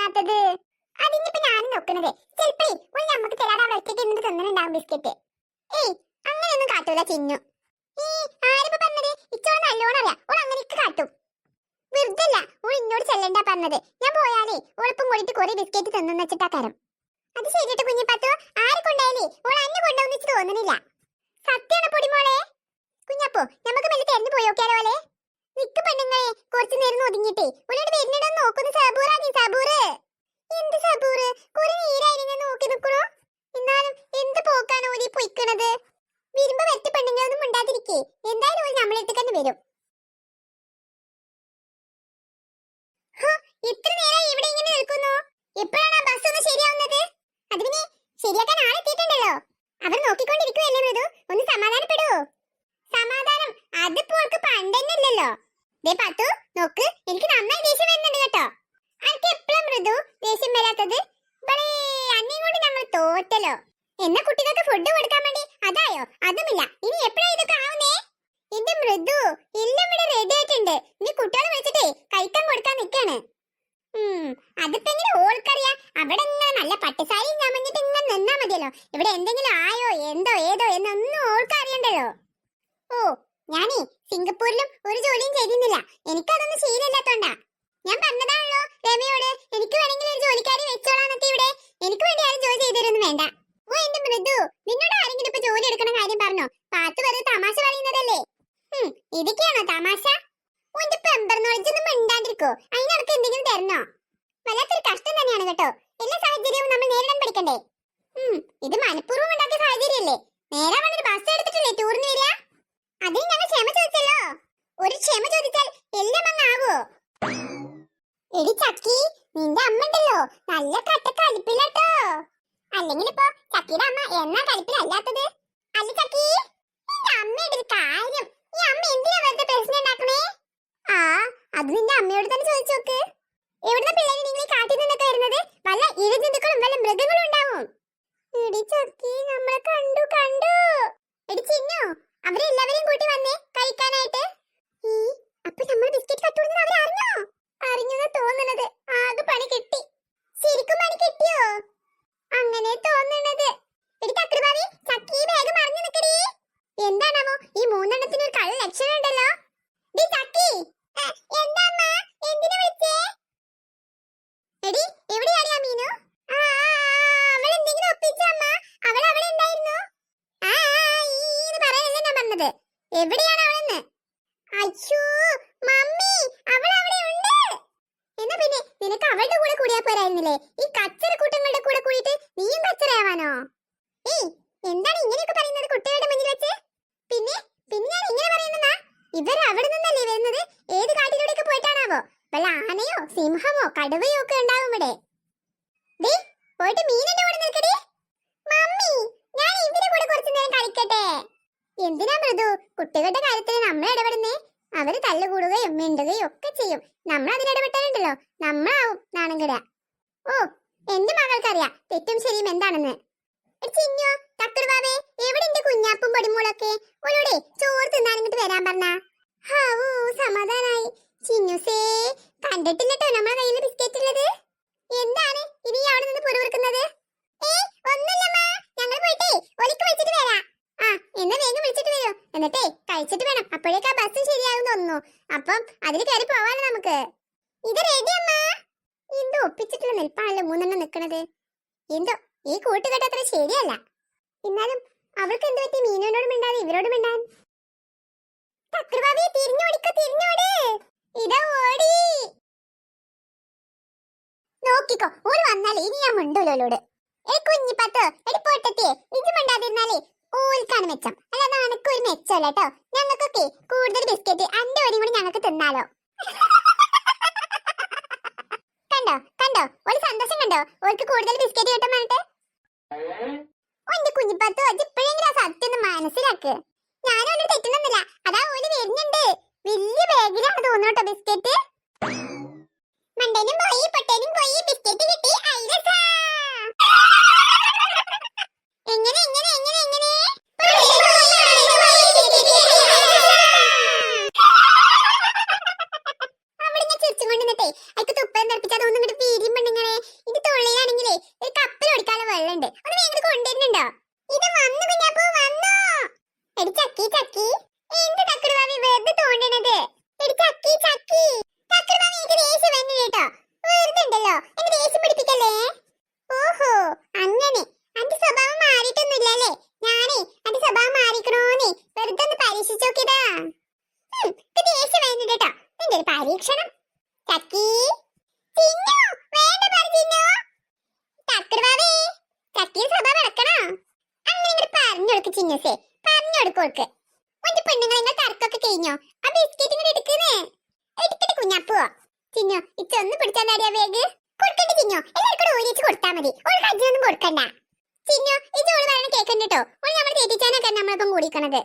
വാങ്ങാത്തത്? അതിനിപ്പോ ഞാനും നോക്കുന്നത്. ചിലപ്പോ ഒരു നമുക്ക് തരാതെ അവിടെ ഒറ്റയ്ക്ക് ഇരുന്ന് തിന്നുന്നുണ്ടാവും ബിസ്ക്കറ്റ്. ഏയ് അങ്ങനെയൊന്നും കാട്ടൂല ചിന്നു. ആരിപ്പോ പറഞ്ഞത്? ഇച്ചോളെ നല്ലോണം അറിയാം. ഓൾ അങ്ങനെയൊക്കെ കാട്ടും. വെറുതല്ല ഓൾ ഇന്നോട് ചെല്ലണ്ടാ പറഞ്ഞത്. ഞാൻ പോയാലേ ഓളിപ്പം കൂടിയിട്ട് കുറെ ബിസ്ക്കറ്റ് തിന്നു വെച്ചിട്ടാ കാരം. അത് ശരിയിട്ട് കുഞ്ഞിപ്പത്തോ, ആരെ കൊണ്ടായാലേ ഓൾ അന്നെ കൊണ്ടാവുന്ന വെച്ച് തോന്നുന്നില്ല. സത്യാണ് പൊടിമോളെ. കുഞ്ഞപ്പോ നമുക്ക് മെല്ലെ തെരഞ്ഞു പോയോക്കാലോ പോലെ. നിക്ക് പെണ്ണുങ്ങളെ കുറച്ചു നേരം ഒതുങ്ങിട്ടേ ഒരാട് വരുന്നിടം നോക്കുന്നു. സബൂറാണി സബൂറ്. എന്ത് സബൂറ്? കുറെ നേരായി ഞാൻ നോക്കി നിൽക്കണോ? എന്നാലും എന്ത് പോക്കാണ് ഓലി പൊയ്ക്കണത്? വരുമ്പോ മറ്റു പെണ്ണുങ്ങളൊന്നും ഉണ്ടാതിരിക്കേ. എന്തായാലും ഓല് നമ്മളെടുത്ത് തന്നെ വരും. ഇത്ര നേരം ഇവിടെ ഇങ്ങനെ നിൽക്കുന്നു. എപ്പോഴാണ് ആ ബസ് ഒന്ന് ശരിയാവുന്നത്? അത് പിന്നെ ശരിയാക്കാൻ ആളെത്തിയിട്ടുണ്ടല്ലോ. അവർ നോക്കിക്കൊണ്ടിരിക്കുകയല്ലേ മൃദു. ഒന്ന് സമാധാനപ്പെടൂ. സമാധാനം അതിപ്പോ അവൾക്ക് പണ്ടെന്നല്ലോ. ദേ പത്തു നോക്ക്, എനിക്ക് നന്നായി ദേഷ്യം വരുന്നുണ്ട് കേട്ടോ. അനക്ക് എപ്പോഴും മൃദു ദേഷ്യം വരാത്തത്? അന്നേം കൊണ്ട് ഞങ്ങൾ തോറ്റല്ലോ. എന്നാ കുട്ടികൾക്ക് ഫുഡ് കൊടുക്കാൻ വേണ്ടി അതായോ? അതുമില്ല. ഇനി എപ്പോഴാ ഇതൊക്കെ ആവുന്നേ? എന്റെ മൃദു എല്ലാം ഇവിടെ റെഡി ആയിട്ടുണ്ട്. ഇനി കുട്ടികളെ വിളിച്ചിട്ടേ കഴിക്കാൻ കൊടുക്കാൻ നിൽക്കാണ്. അതിപ്പോ എങ്ങനെ ഓൾക്കറിയാ? അവിടെ ഇങ്ങനെ നല്ല പട്ടുസാരി ഞാൻ മഞ്ഞിട്ട് ഇങ്ങനെ നിന്നാ മതിയല്ലോ. ഇവിടെ എന്തെങ്കിലും ആയോ എന്തോ ഏതോ എന്നൊന്നും ഓൾക്കറിയണ്ടല്ലോ. ഓ ഞാനേ സിംഗപ്പൂരിലും ഒരു ജോലിയും ചെയ്തിരുന്നില്ല. എനിക്കതൊന്നും ശീലമില്ലാത്തോണ്ടാ. ഞാൻ പറഞ്ഞതാണല്ലോ രമയോട്, എനിക്ക് വേണമെങ്കിൽ ഒരു ജോലിക്കാരി വെച്ചോളാന്നൊക്കെ. ഇവിടെ എനിക്ക് വേണ്ടി ആരും ജോലി ചെയ്തരൊന്നും വേണ്ട. ഓ എന്റെ മൃദു, നിന്നോട് ആരെങ്കിലും ഇപ്പൊ ജോലി എടുക്കണ കാര്യം പറഞ്ഞോ? പാത്ത് വെറുതെ തമാശ പറയുന്നതല്ലേ. ഇതൊക്കെയാണോ തമാശ? ഓന്റെ പെമ്പർ നോളജ് ഒന്നും മിണ്ടാണ്ടിരിക്കോ? അതിനടക്ക് എന്തെങ്കിലും തരണോ? വല്ലാത്തൊരു കഷ്ടം തന്നെയാണ് കേട്ടോ. എല്ലാ സാഹചര്യവും നമ്മൾ നേരിടാൻ പഠിക്കണ്ടേ. ഇത് മനഃപൂർവ്വം ഉണ്ടാക്കിയ സാഹചര്യല്ലേ? നേരെ വന്നൊരു ബസ് എടുത്തിട്ടില്ലേ ടൂറിന് വരിക? അതിന് ഞങ്ങൾ ക്ഷമ ചോദിച്ചല്ലോ. ഒരു ക്ഷമ ചോദിച്ചാൽ എല്ലാം അങ്ങ് ആവോ? എടി ചക്കി, നിന്റെ അമ്മ ഉണ്ടല്ലോ നല്ല കട്ട കലിപ്പിലാട്ടോ. അല്ലെങ്കിൽ ഇപ്പൊ ചക്കിയുടെ അമ്മ എന്നാ കലിപ്പിലല്ലാത്തത്? അല്ല ചക്കി, നിന്റെ അമ്മയുടെ ഒരു കാര്യം. ഈ അമ്മ എന്തിനാ വെറുതെ പ്രശ്നം ഉണ്ടാക്കണേ? അത് നിന്റെ അമ്മയോട് തന്നെ ചോദിച്ചു നോക്ക്. എവിടുന്ന പിള്ളേര് നിങ്ങൾ കാട്ടിൽ നിന്നൊക്കെ വരുന്നത്? വല്ല ഇഴജന്തുക്കളും വല്ല മൃഗങ്ങളും ഉണ്ടാവും. എടി ചക്കി, നമ്മളെ കണ്ടു കണ്ടു. എടി ചിന്നു, അവരെല്ലാവരെയും കൂട്ടി വന്നേ കഴിക്കാനായിട്ട്. അപ്പൊ നമ്മൾ ബിസ്ക്കറ്റ് കട്ടുകൊടുന്നത് അവർ അറിഞ്ഞോ? അറിഞ്ഞെന്ന് തോന്നുന്നത്. ആകെ പണി കിട്ടി. ശരിക്കും പണി കിട്ടിയോ? അങ്ങനെ തോന്നുന്നത്. എടി തക്രഭാവി, ചക്കി വേഗം മറിഞ്ഞു നിൽക്കടി. എന്താണാവോ ഈ മൂന്നെണ്ണത്തിന് ഒരു കള്ള ലക്ഷണം ഉണ്ടല്ലോ. ഡി ചക്കി, എന്താ അമ്മ? എന്തിനാ വിളിച്ചേ? എടി എവിടെയാണ് ആ മീനു? അവൾ എന്തെങ്കിലും ഒപ്പിച്ച അമ്മ? അവൾ അവിടെ ഉണ്ടായിരുന്നു. പറയാനല്ലേ ഞാൻ പറഞ്ഞത്. എവിടെയാണ് അവളെന്ന്? അയ്യോ മമ്മി, അവൾ അവിടെ ഉണ്ട്. എന്നാ പിന്നെ നിനക്ക് അവളുടെ കൂടെ കൂടിയാ പോരായിരുന്നില്ലേ? ഈ കച്ചറ കൂട്ടങ്ങളുടെ കൂടെ കൂടിയിട്ട് നീയും കച്ചറയാവാനോ? എന്താണ് ഇങ്ങനെയൊക്കെ പറയുന്നത് കുട്ടികളുടെ മുന്നിൽ വെച്ച്? പിന്നെ ഞാൻ ഇങ്ങനെ പറയുന്നതാ? ഇവർ അവിടെ നിന്നല്ലേ വരുന്നത്? ഏത് കാട്ടിലൂടെയൊക്കെ പോയിട്ടാണാവോ? വല്ല ആനയോ സിംഹമോ കടുവയോ ഒക്കെ ഉണ്ടാവും ഇവിടെ. പോയിട്ട് മീനിന്റെ കൂടെ നിൽക്കടി. മമ്മി, ഞാൻ ഇതിന്റെ കൂടെ കുറച്ചു നേരം കളിക്കട്ടെ. എന്തിനാ മൃദു കുട്ടികളുടെ കാര്യത്തിൽ നമ്മൾ ഇടപെടുന്നേ? അവര് തല്ലുകൂടുകയും മിണ്ടുകയും ഒക്കെ ചെയ്യും. നമ്മൾ അതിലിടപെട്ടാലുണ്ടല്ലോ നമ്മളാവും നാണം കെടുക. ഓ എന്റെ മകൾക്കറിയാം തെറ്റും ശരിയും എന്താണെന്ന്. ചിന്നോ തക്കുറുവാവേ, എവിടെ എന്റെ കുഞ്ഞാപ്പും പൊടിമൂളൊക്കെ? ഓളോടെ ചോറ് തിന്നാൻ ഇങ്ങോട്ട് വരാൻ പറഞ്ഞ. ഹാവൂ സമാധാനായി. ചിന്നുസേ, കണ്ടിട്ടില്ലട്ടോ നമ്മളെ കയ്യില് ബിസ്ക്കറ്റ് ഉള്ളത്. എന്താണ് ഇനി അവിടെ നിന്ന് പുറവിറുക്കുന്നത്? ഒന്നുമില്ലമ്മാ, ഞങ്ങൾ പോയിട്ടേ ഒലിക്ക് വിളിച്ചിട്ട് വരാം. എന്നാ വേഗം വിളിച്ചിട്ട് വരൂ. എന്നിട്ടേ കഴിച്ചിട്ട് വേണം. അപ്പോഴേക്കാ ബസ് ശരിയാകും തോന്നുന്നു. അപ്പം അതിൽ കയറി പോവാലോ നമുക്ക്. ഇത് റെഡി അമ്മ. എന്തോ ഒപ്പിച്ചിട്ടുള്ള നിൽപ്പാണല്ലോ മൂന്നെണ്ണം നിൽക്കണത്. എന്തോ ഈ കൂട്ടുകെട്ട് അത്ര ശരിയല്ല. എന്നാലും അവൾക്ക് എന്ത് പറ്റി മീനോട് മിണ്ടാതെ ഇവരോട് മിണ്ടാൻ? തക്രഭാവി തിരിഞ്ഞോട്. ഇതാ ഓടി. നോക്കിക്കോ, ഓര് വന്നാലേ ഇനി ഞാൻ മിണ്ടൂലോട്. കുഞ്ഞിപ്പത്തോ എടി പൊട്ടത്തെ ഇത് മിണ്ടാതിരുന്നാലേ ഓൽക്കാണ് മെച്ചം. അല്ലാതെ അനക്കൊരു മെച്ചമല്ല കേട്ടോ. ഞങ്ങൾക്കൊക്കെ കൂടുതൽ ബിസ്ക്കറ്റ് അന്റെ വരെയും കൂടി ഞങ്ങൾക്ക് തിന്നാലോ. കണ്ടോ ഒരു സന്തോഷം കണ്ടോ? ഓൾക്ക് കൂടുതൽ ബിസ്ക്കറ്റ് കിട്ടും പറഞ്ഞിട്ട്. എന്റെ കുഞ്ഞിപ്പത്തോ ഇപ്പോഴെങ്കിലും ആ സത്യം ഒന്ന് മനസ്സിലാക്ക്. ഞാനും ഒന്നും തെറ്റുന്നില്ല. അതാ ഓല് വരുന്നുണ്ട്. വലിയ ബാഗിലാണ് തോന്നുന്നു ബിസ്ക്കറ്റ്. മണ്ടനും പോയി പൊട്ടനും പോയി ബിസ്ക്കറ്റ് കിട്ടി. എങ്ങനെ അവിടുന്ന് ചിരിച്ചുകൊണ്ട് നിന്നിട്ടേ മൂക്ക് തുപ്പൻ തെറിപ്പിച്ചാൽ ഒന്നും ഇങ്ങോട്ട് പീരിയും പെണ്ണുങ്ങളെ. ഇത് തൊള്ളിയിലാണെങ്കിലേ ഒരു കപ്പിൽ ഒടിക്കാനുള്ള വെള്ളമുണ്ട്. ഒന്ന് വേഗം കൊണ്ടുവരുന്നുണ്ടോ? ഇത് വന്നു കുഞ്ഞാപ്പൂ വന്നു. എടി ചക്കി ചക്കി എന്ത് തക്കടുവാവി വെറുതെ തോണ്ടണത്? എടി ചക്കി ചക്കി തക്കടുവാവി എനിക്ക് ദേഷ്യം വന്നു കേട്ടോ. വെറുതെ ഉണ്ടല്ലോ എന്നെ ദേഷ്യം പിടിപ്പിക്കല്ലേ. ഓഹോ അങ്ങനെ അന്റെ സ്വഭാവം മാറിയിട്ടൊന്നുമില്ലല്ലേ? ഞാനേ അന്റെ സ്വഭാവം മാറിക്കണോന്നേ വെറുതെ ഒന്ന് പരീക്ഷിച്ചു നോക്കിയതാ. ദേഷ്യം വരുന്നു കേട്ടോ. നിന്റെ ഒരു പരീക്ഷണം. ചക്കി ചിന്നു വേണ്ട പറഞ്ഞോ. തക്കടുവാവേ ചക്കിയുടെ സ്വഭാവം അടക്കണോ? അങ്ങനെ ഇങ്ങോട്ട് പറഞ്ഞു കൊടുക്ക് ചിന്നസേ, പറഞ്ഞു കൊടുക്കോൾക്ക്. ഒരു പെണ്ണുങ്ങൾ നിങ്ങൾ തർക്കൊക്കെ കഴിഞ്ഞോ? ആ ബിസ്ക്കറ്റ് ഇങ്ങോട്ട് എടുക്കുന്നേ. എടുത്തിട്ട് കുഞ്ഞാപ്പോ ചിന്നു ഇച്ചൊന്ന് പിടിച്ചാൽ നേടിയാ വേഗ് കൊടുക്കണ്ട ചിന്നു. എല്ലാവർക്കും ഓരിച്ച് കൊടുത്താൽ മതി. ഒരു കജ്ജൊന്നും കൊടുക്കണ്ട ചിന്നു. ഈ ചോള് പറയണ കേൾക്കണ്ട കേട്ടോ. ഓൾ നമ്മൾ തേറ്റിച്ചാനൊക്കെ നമ്മളിപ്പം കൂടിക്കണത്.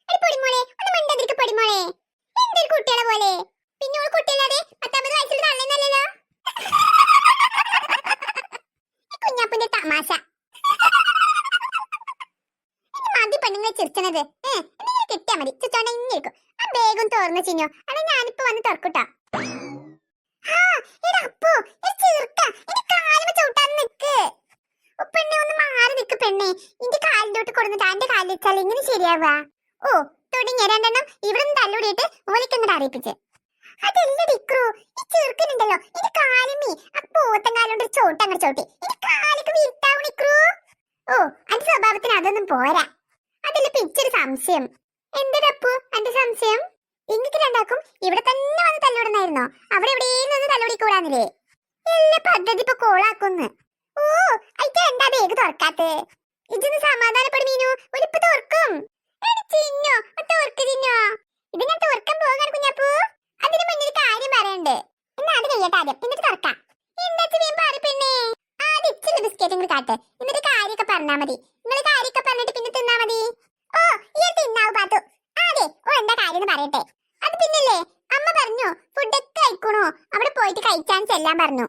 ഒരു പൊടിമോളെ ഒന്ന് മിണ്ടാതിരിക്ക് പൊടിമോളെ. എന്തൊരു കുട്ടികളെ പോലെ. പിന്നെ ഓൾ കുട്ടിയല്ലാതെ 19 വയസ്സിൽ തള്ളേന്നല്ലോ. കുഞ്ഞാപ്പിന്റെ തമാശ മതി പെണ്ണുങ്ങളെ ചിരിച്ചണത്. കിട്ടിയാ മതി. ചിരിച്ചോണ്ട് ഇങ്ങിരിക്കും. ആ ബേഗും തുറന്നു ചിന്നു. അതെ ഞാനിപ്പോ വന്ന് തുറക്കൂട്ടാ. പെണ്ണെ ഒന്ന് മാറി നിക്ക് പെണ്ണെ. ഇന്റെ കാലിലോട്ട് കൊടുത്തിട്ട് എന്റെ കാലിൽ വെച്ചാൽ ഇങ്ങനെ ശരിയാവാ? ഓ തുടങ്ങിയ രണ്ടെണ്ണം ഇവിടെ നിന്ന് തല്ലൂടിയിട്ട് ഓലിക്കങ്ങോട്ട് അറിയിപ്പിച്ച്. അതല്ല ഡിക്രു, ഈ ചെറുക്കനുണ്ടല്ലോ എന്റെ കാലിമീ ആ പോത്തൻ കാലോണ്ട് ചോട്ടങ്ങോട്ട് ചോട്ടി എന്റെ കാലൊക്കെ വീട്ടാവും ഡിക്രു. ഓ അന്റെ സ്വഭാവത്തിന് അതൊന്നും പോരാ. അതല്ല പിച്ചൊരു സംശയം. എന്തിനപ്പു അന്റെ സംശയം? എനിക്ക് രണ്ടാക്കും ഇവിടെ തന്നെ വന്ന് തല്ലൂടുന്നായിരുന്നോ? അവിടെ എവിടെയും നിന്ന് തല്ലൂടിക്കൂടാന്നില്ലേ? എല്ലാ പദ്ധതി ഇപ്പൊ കോളാക്കുന്നു. ഓ അയച്ച എന്താ ബേഗ് തുറക്കാത്തേ? ഇതൊന്ന് സമാധാനപ്പെടും മീനു. ഒരിപ്പ് തുറക്കും. ചിന്നോ തുറക്ക് ചിന്നോ. ഇത് ഞാൻ തുറക്കാൻ പോകാൻ കുഞ്ഞാപ്പൂ. അതിന് മുന്നിൽ കാര്യം പറയണ്ട്. എന്നാ അത് കഴിയട്ടെ ആദ്യം, എന്നിട്ട് തുറക്കാം. എന്താ പറ പെണ്ണേ. ആദ്യം ഇച്ചിരി ബിസ്ക്കറ്റ് ഇങ്ങോട്ട് കാട്ടെ, എന്നിട്ട് കാര്യമൊക്കെ പറഞ്ഞാ മതി. നിങ്ങൾ കാര്യമൊക്കെ പറഞ്ഞിട്ട് പിന്നെ തിന്നാ മതി. ഓ ഈ തിന്നാവൂ പാത്തു. അതെ ഓ എന്താ കാര്യം പറയട്ടെ. അത് പിന്നല്ലേ അമ്മ പറഞ്ഞു ഫുഡൊക്കെ കഴിക്കണോ അവിടെ പോയിട്ട് കഴിച്ചാൻ ചെല്ലാൻ പറഞ്ഞു.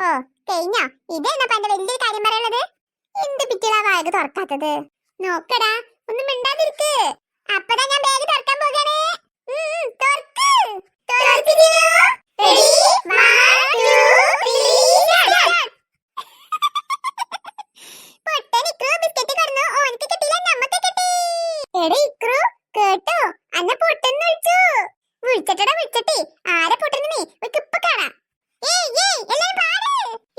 ഓ കഴിഞ്ഞോ? ഇതെന്നാ എന്റെ വലിയൊരു കാര്യം പറയുള്ളത്. എന്ത് പിറ്റിലാ വായക തുറക്കാത്തത്? നോക്കടാ ഒന്നും മിണ്ടാതിരിക്ക്. അപ്പതാ ഞാൻ ബാഗ് തുറക്കാൻ പോകണേ. തുറക്ക് തുറക്ക് ചിന്നു. റെഡി 1 2 3 പൊട്ടൻ ഇക്രു ബിസ്ക്കറ്റ് കടന്നു. ഓനക്ക് കിട്ടില്ല, നമ്മക്ക് കിട്ടി. എടേ ഇക്രു കേട്ടോ? അന്നെ പൊട്ടെന്ന് വിളിച്ചു. വിളിച്ചട്ടടാ വിളിച്ചട്ടെ. ആരെ പൊട്ടെന്ന് നീ ഒരു ഇപ്പൊ കാണാം. ഏയ് ഏയ് എല്ലാരും പാട്.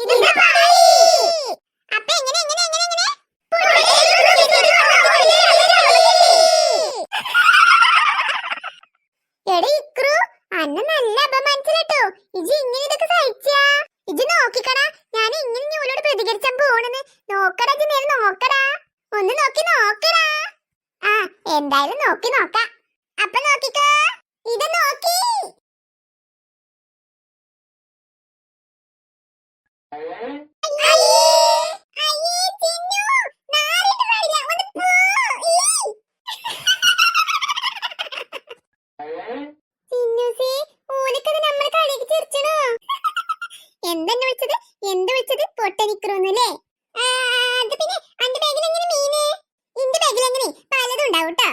ഇതെന്താ പാടി? അപ്പൊ എങ്ങനെ എങ്ങനെ എങ്ങനെ എങ്ങനെ എടേ ഇക്രു അന്നെ നല്ല അപമാനിച്ചിട്ടോ. ഇജ് ഇങ്ങനെ ഇതൊക്കെ സഹിച്ചാ? ഇജ് നോക്കിക്കടാ ഞാൻ ഇങ്ങനെ ഞൂലോട് പ്രതികരിച്ചാൻ പോണെന്ന്. നോക്കടാ ഇജ് നേരെ നോക്കടാ. ഒന്ന് നോക്കി നോക്കടാ. ആ എന്തായാലും നോക്കി നോക്കാം. അപ്പൊ നോക്കിക്കോ. ഇത് നോക്കി. എന്തെന്നെ വിളിച്ചത്? എന്ത് വിളിച്ചത്? പൊട്ടനിക്രൂന്നല്ലേ? അത് പിന്നെ അന്റെ ബാഗിൽ എങ്ങനെ മീന്? ഇന്റെ ബാഗിൽ എങ്ങനെ പലതും ഉണ്ടാവും ട്ടോ.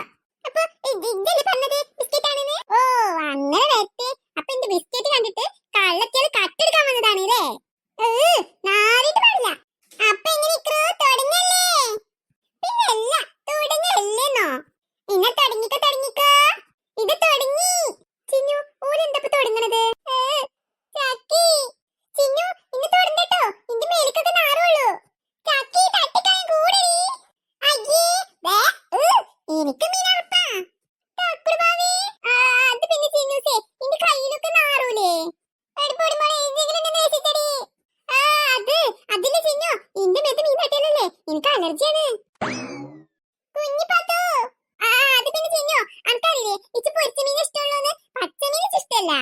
അപ്പൊ ഇജ്ജല്ലേ പറഞ്ഞത് ബിസ്ക്കറ്റ് ആണെന്ന്? ഓ അങ്ങനെ വരട്ടെ. അപ്പൊ എന്റെ ബിസ്ക്കറ്റ് കണ്ടിട്ട് കള്ളത്തിയത് കട്ടെടുക്കാൻ വന്നതാണല്ലേ? നാറിയിട്ട് പാടില്ല. അപ്പൊ എങ്ങനെ ഇക്രൂ തുടങ്ങല്ലേ? പിന്നെ അല്ല തുടങ്ങല്ലേന്നോ? ഇന്നെ തുടങ്ങിക്കോ തുടങ്ങിക്കോ. ഇത് തുടങ്ങി. ചിന്നു ഓരെന്തപ്പോ തുടങ്ങണത്? ചക്കി ചിന്നു ഇന്ന് തുടങ്ങട്ടോ. ഇന്റെ മേലിക്കൊക്കെ നാറുള്ളൂ. ചക്കി തട്ടിക്കാൻ കൂടടി. അയ്യേ എനിക്ക് മീനറപ്പാ. തക്കുടുമാവേ അത് പിന്നെ ചിന്നുസേ ഇന്റെ കയ്യിലൊക്കെ നാറൂലേ? എടിപൊടിമോളെ എന്തെങ്കിലും നേസിച്ചടി. അത് അതില് ചിന്നു ഇന്റെ മേത്ത് മീൻ തട്ടിയല്ലേ എനിക്ക് അലർജിയാണ്. കുഞ്ഞിപ്പാത്തോ അത് പിന്നെ ചിന്നു അനക്കറിയില്ലേ ഇച്ച് പൊരിച്ച മീൻ ഇഷ്ടമുള്ളൂന്ന്? പച്ച മീൻ ഇഷ്ടല്ല.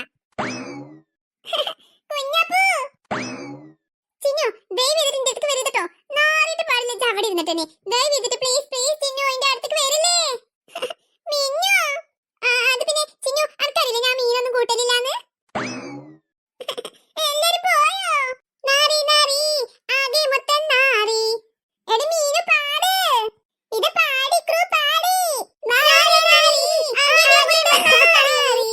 കുഞ്ഞാപ്പൂ ചിന്നു ദയവ് ചെയ്തിട്ട് എന്റെ അടുത്ത് വരരുതട്ടോ. നാറിയിട്ട് പാടില്ല. അവിടെ ഇരുന്നിട്ടെ ദയവ് ചെയ്തിട്ട് പ്ലീസ് പ്ലീസ് ചിന്നു എന്റെ അടുത്തേക്ക് വരില്ലേ? മിന്നു അത് പിന്നെ ചിന്നു അനക്കറിയില്ലേ ഞാൻ മീനൊന്നും കൂട്ടലില്ലാന്ന്? എല്ലാരും പോയോ? നാറി നാറി ആകെ മൊത്തം നാറി. എടി മീനു പാട്. ഇത് പാടി ക്രൂ പാടി. നാറി നാറി ആകെ മൊത്തം നാറി.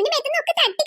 എന്റെ മേത്തുനിന്നൊക്കെ തട്ടി